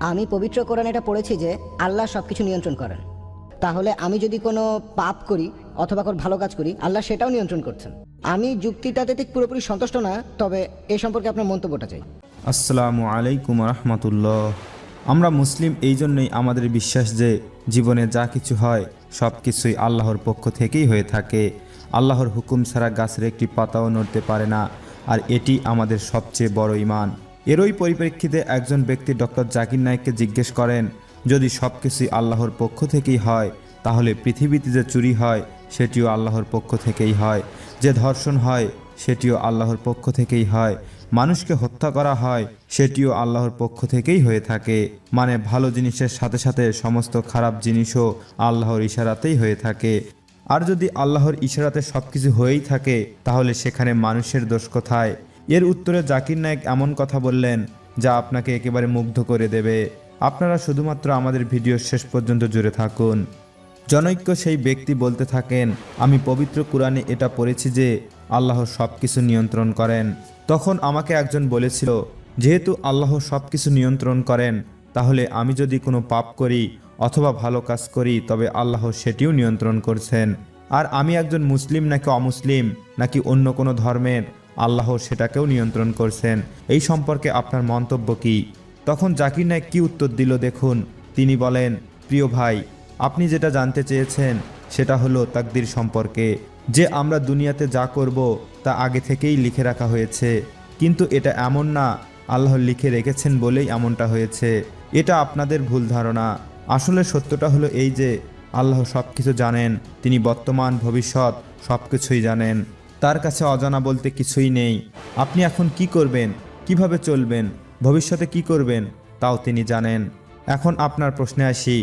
আমি পবিত্র কোরআনে এটা পড়েছি যে আল্লাহ সব কিছু নিয়ন্ত্রণ করেন। তাহলে আমি যদি কোনো পাপ করি অথবা কোনো ভালো কাজ করি, আল্লাহ সেটাও নিয়ন্ত্রণ করছেন। আমি যুক্তিটাতে ঠিক পুরোপুরি সন্তুষ্ট না, তবে এ সম্পর্কে আপনার মন্তব্যটা চাই। আসসালামু আলাইকুম রহমতুল্লাহ। আমরা মুসলিম এই জন্যই আমাদের বিশ্বাস যে জীবনে যা কিছু হয় সব কিছুই আল্লাহর পক্ষ থেকেই হয়ে থাকে। আল্লাহর হুকুম ছাড়া গাছের একটি পাতাও নড়তে পারে না, আর এটি আমাদের সবচেয়ে বড় ঈমান। এরই পরিপ্রেক্ষিতে একজন ব্যক্তি ডক্টর জাকির নায়েককে জিজ্ঞেস করেন, যদি সব কিছুই আল্লাহর পক্ষ থেকেই হয় তাহলে পৃথিবীতে যে চুরি হয় সেটিও আল্লাহর পক্ষ থেকেই হয়, যে ধর্ষণ হয় সেটিও আল্লাহর পক্ষ থেকেই হয়, মানুষকে হত্যা করা হয় সেটিও আল্লাহর পক্ষ থেকেই হয়ে থাকে। মানে ভালো জিনিসের সাথে সাথে সমস্ত খারাপ জিনিসও আল্লাহর ইশারাতেই হয়ে থাকে। আর যদি আল্লাহর ইশারাতে সবকিছু হয়েই থাকে তাহলে সেখানে মানুষের দোষ কোথায়? এর উত্তরে জাকির নায়েক এমন কথা বললেন যা আপনাকে একেবারে মুগ্ধ করে দেবে। আপনারা শুধুমাত্র আমাদের ভিডিও শেষ পর্যন্ত জুড়ে থাকুন। জনৈক্য সেই ব্যক্তি বলতে থাকেন, আমি পবিত্র কোরআনে এটা পড়েছি যে আল্লাহ সব কিছু নিয়ন্ত্রণ করেন। তখন আমাকে একজন বলেছিল, যেহেতু আল্লাহ সব কিছু নিয়ন্ত্রণ করেন, তাহলে আমি যদি কোনো পাপ করি অথবা ভালো কাজ করি তবে আল্লাহ সেটিও নিয়ন্ত্রণ করছেন। আর আমি একজন মুসলিম নাকি অমুসলিম নাকি অন্য কোনো ধর্মের, আল্লাহ সেটাকেও নিয়ন্ত্রণ করছেন। এই সম্পর্কে আপনার মন্তব্য কি? তখন জাকির নায়েক কি উত্তর দিল দেখুন। তিনি বলেন, প্রিয় ভাই, আপনি যেটা জানতে চেয়েছেন সেটা হলো তাকদির সম্পর্কে, যে আমরা দুনিয়াতে যা করব তা আগে থেকেই লিখে রাখা হয়েছে। কিন্তু এটা এমন না আল্লাহ লিখে রেখেছেন বলেই এমনটা হয়েছে। এটা আপনাদের ভুল ধারণা। আসলে সত্যটা হলো এই যে আল্লাহ সব কিছু জানেন। তিনি বর্তমান ভবিষ্যৎ সব কিছুই জানেন। তার কাছে অজানা বলতে কিছুই নেই। আপনি এখন কি করবেন, কিভাবে চলবেন, ভবিষ্যতে কি করবেন তাও তিনি জানেন। এখন আপনার প্রশ্নে আসি।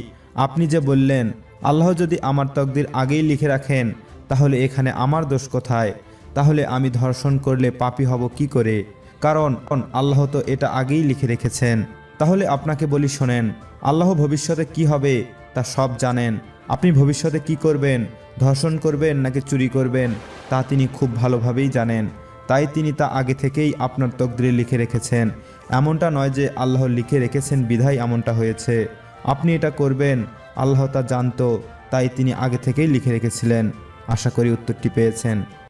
আপনি যে বললেন আল্লাহ যদি আমার তকদির আগেই লিখে রাখেন তাহলে এখানে আমার দোষ কোথায়? তাহলে আমি ধর্ষণ করলে পাপী হব কি করে? কারণ আল্লাহ তো এটা আগেই লিখে রেখেছেন। তাহলে আপনাকে বলি শোনেন, আল্লাহ ভবিষ্যতে কি হবে তা সব জানেন। আপনি ভবিষ্যতে কি করবেন, ধর্ষণ করবেন নাকি চুরি করবেন, তা তিনি খুব ভালোভাবেই জানেন। তাই তিনি তা আগে থেকেই আপনার তকদিরে লিখে রেখেছেন। এমনটা নয় যে আল্লাহ লিখে রেখেছেন বিধায় এমনটা হয়েছে। আপনি এটা করবেন আল্লাহ তা জানতো, তাই তিনি আগে থেকেই লিখে রেখেছিলেন। আশা করি উত্তরটি পেয়েছেন।